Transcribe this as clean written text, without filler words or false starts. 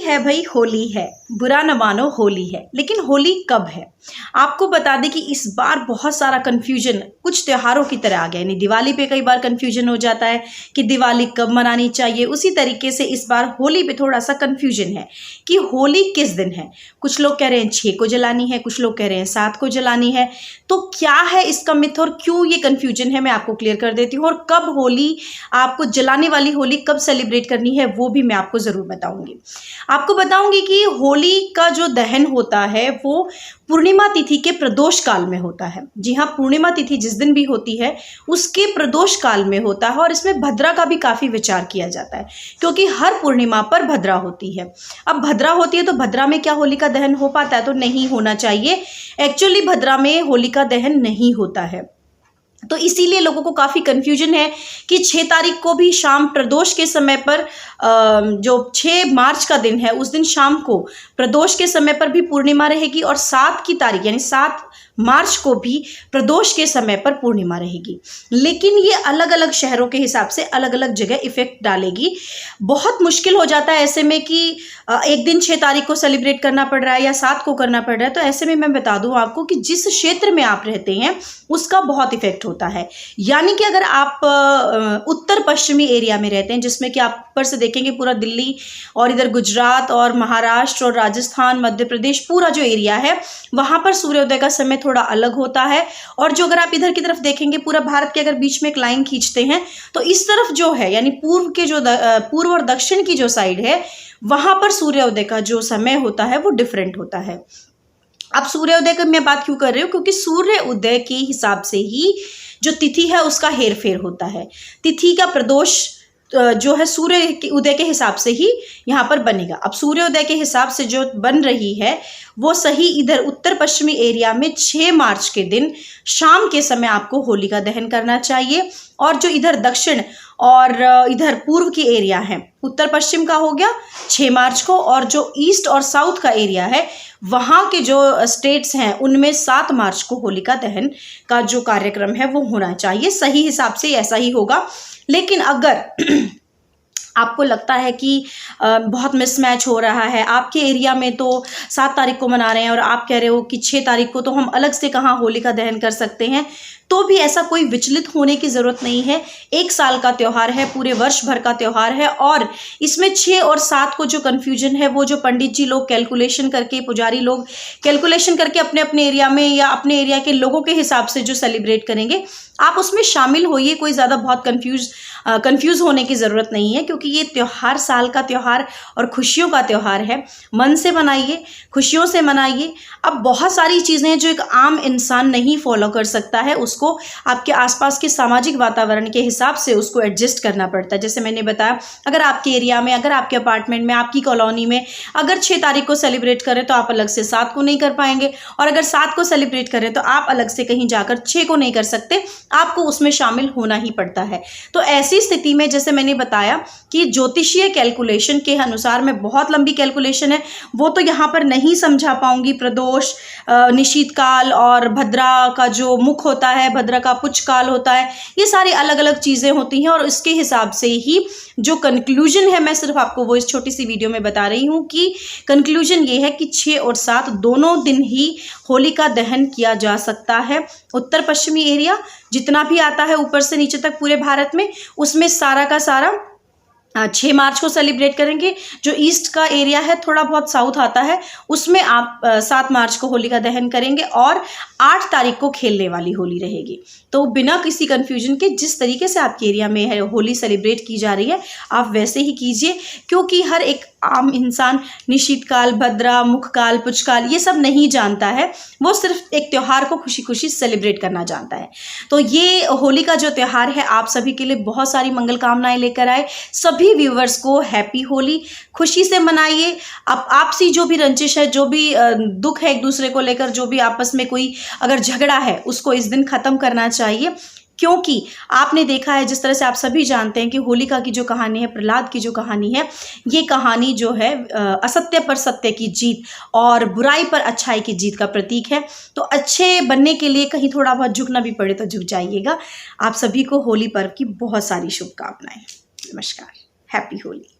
है भाई, होली है, बुरा न मानो होली है, लेकिन होली कब है? आपको बता दें कि इस बार बहुत सारा कन्फ्यूजन कुछ त्योहारों की तरह आ गया। यानी दिवाली पे कई बार कन्फ्यूजन हो जाता है कि दिवाली कब मनानी चाहिए, उसी तरीके से इस बार होली पे थोड़ा सा कन्फ्यूजन है कि होली किस दिन है। कुछ लोग कह रहे हैं 6 को जलानी है, कुछ लोग कह रहे हैं 7 को जलानी है। तो क्या है इसका मिथ और क्यों ये कन्फ्यूजन है, मैं आपको क्लियर कर देती हूँ। और कब होली, आपको जलाने वाली होली कब सेलिब्रेट करनी है, वो भी मैं आपको ज़रूर बताऊंगी। आपको बताऊंगी कि होली का जो दहन होता है वो पूर्णिमा तिथि के प्रदोष काल में होता है। जी हाँ, पूर्णिमा तिथि जिस दिन भी होती है उसके प्रदोष काल में होता है। और इसमें भद्रा का भी काफ़ी विचार किया जाता है, क्योंकि हर पूर्णिमा पर भद्रा होती है। अब भद्रा होती है तो भद्रा में क्या होली का दहन हो पाता है? तो नहीं होना चाहिए। एक्चुअली भद्रा में होली का दहन नहीं होता है। तो इसीलिए लोगों को काफ़ी कन्फ्यूजन है कि 6 तारीख को भी शाम प्रदोष के समय पर, जो 6 मार्च का दिन है उस दिन शाम को प्रदोष के समय पर भी पूर्णिमा रहेगी, और 7 की तारीख यानी 7 मार्च को भी प्रदोष के समय पर पूर्णिमा रहेगी। लेकिन ये अलग अलग शहरों के हिसाब से अलग अलग जगह इफेक्ट डालेगी। बहुत मुश्किल हो जाता है ऐसे में कि एक दिन 6 तारीख को सेलिब्रेट करना पड़ रहा है या 7 को करना पड़ रहा है। तो ऐसे में मैं बता दूं आपको कि जिस क्षेत्र में आप रहते हैं उसका बहुत इफेक्ट होता है। यानी कि अगर आप उत्तर पश्चिमी एरिया में रहते हैं, जिसमें कि आप ऊपर से देखेंगे पूरा दिल्ली और इधर गुजरात और महाराष्ट्र और राजस्थान, मध्य प्रदेश, पूरा जो एरिया है वहां पर सूर्योदय का समय थोड़ा अलग होता है। और जो अगर आप इधर की तरफ देखेंगे, पूरा भारत के अगर बीच में एक लाइन खींचते हैं तो इस तरफ जो है यानी पूर्व के जो पूर्व और दक्षिण की जो साइड है वहां पर सूर्योदय का जो समय होता है वो डिफरेंट होता है। अब सूर्योदय की मैं बात क्यों कर रही हूँ? क्योंकि सूर्य उदय के हिसाब से ही जो तिथि है उसका हेरफेर होता है। तिथि का प्रदोष जो है सूर्य के उदय के हिसाब से ही यहाँ पर बनेगा। अब सूर्योदय के हिसाब से जो बन रही है वो सही इधर उत्तर पश्चिमी एरिया में 6 मार्च के दिन शाम के समय आपको होली का दहन करना चाहिए। और जो इधर दक्षिण और इधर पूर्व की एरिया है, उत्तर पश्चिम का हो गया 6 मार्च को, और जो ईस्ट और साउथ का एरिया है वहाँ के जो स्टेट्स हैं उनमें 7 मार्च को होलिका दहन का जो कार्यक्रम है वो होना चाहिए। सही हिसाब से ऐसा ही होगा। लेकिन अगर आपको लगता है कि बहुत मिसमैच हो रहा है, आपके एरिया में तो 7 तारीख को मना रहे हैं और आप कह रहे हो कि 6 तारीख को, तो हम अलग से कहाँ होली का दहन कर सकते हैं, तो भी ऐसा कोई विचलित होने की ज़रूरत नहीं है। एक साल का त्यौहार है, पूरे वर्ष भर का त्यौहार है। और इसमें 6 और 7 को जो कन्फ्यूजन है वो जो पंडित जी लोग कैलकुलेशन करके, पुजारी लोग कैलकुलेशन करके अपने अपने एरिया में या अपने एरिया के लोगों के हिसाब से जो सेलिब्रेट करेंगे, आप उसमें शामिल होइए। कोई ज़्यादा बहुत कंफ्यूज होने की ज़रूरत नहीं है, क्योंकि ये त्यौहार साल का त्यौहार और खुशियों का त्यौहार है। मन से मनाइए, खुशियों से मनाइए। अब बहुत सारी चीज़ें हैं जो एक आम इंसान नहीं फॉलो कर सकता है, उसको आपके आसपास के सामाजिक वातावरण के हिसाब से उसको एडजस्ट करना पड़ता है। जैसे मैंने बताया, अगर आपके एरिया में, अगर आपके अपार्टमेंट में, आपकी कॉलोनी में अगर 6 तारीख को सेलिब्रेट करें तो आप अलग से 7 को नहीं कर पाएंगे, और अगर 7 को सेलिब्रेट करें तो आप अलग से कहीं जाकर 6 को नहीं कर सकते, आपको उसमें शामिल होना ही पड़ता है। तो ऐसी स्थिति में जैसे मैंने बताया कि ज्योतिषीय कैलकुलेशन के अनुसार, में बहुत लंबी कैलकुलेशन है वो तो यहाँ पर नहीं समझा पाऊंगी। प्रदोष, निशीत काल और भद्रा का जो मुख होता है, भद्रा का पुच्छ काल होता है, ये सारी अलग अलग चीज़ें होती हैं। और इसके हिसाब से ही जो कंक्लूजन है, मैं सिर्फ आपको वो इस छोटी सी वीडियो में बता रही हूँ कि कंक्लूजन ये है कि 6 और 7 दोनों दिन ही होलिका दहन किया जा सकता है। उत्तर पश्चिमी एरिया जितना भी आता है ऊपर से नीचे तक पूरे भारत में, उसमें सारा का सारा 6 मार्च को सेलिब्रेट करेंगे। जो ईस्ट का एरिया है, थोड़ा बहुत साउथ आता है, उसमें आप 7 मार्च को होलिका दहन करेंगे और 8 तारीख को खेलने वाली होली रहेगी। तो बिना किसी कंफ्यूजन के जिस तरीके से आपके एरिया में है होली सेलिब्रेट की जा रही है, आप वैसे ही कीजिए। क्योंकि हर एक आम इंसान निशीत काल, भद्रा, मुख काल, पुच्छ काल ये सब नहीं जानता है। वो सिर्फ एक त्यौहार को खुशी खुशी सेलिब्रेट करना जानता है। तो ये होली का जो त्यौहार है आप सभी के लिए बहुत सारी मंगल कामनाएं लेकर आए। सभी व्यूवर्स को हैप्पी होली, खुशी से मनाइए। अब आपसी जो भी रंजिश है, जो भी दुख है एक दूसरे को लेकर, जो भी आपस में कोई अगर झगड़ा है, उसको इस दिन खत्म करना चाहिए। क्योंकि आपने देखा है, जिस तरह से आप सभी जानते हैं कि होलिका की जो कहानी है, प्रहलाद की जो कहानी है, ये कहानी जो है असत्य पर सत्य की जीत और बुराई पर अच्छाई की जीत का प्रतीक है। तो अच्छे बनने के लिए कहीं थोड़ा बहुत झुकना भी पड़े तो झुक जाइएगा। आप सभी को होली पर्व की बहुत सारी शुभकामनाएं। नमस्कार, हैप्पी होली।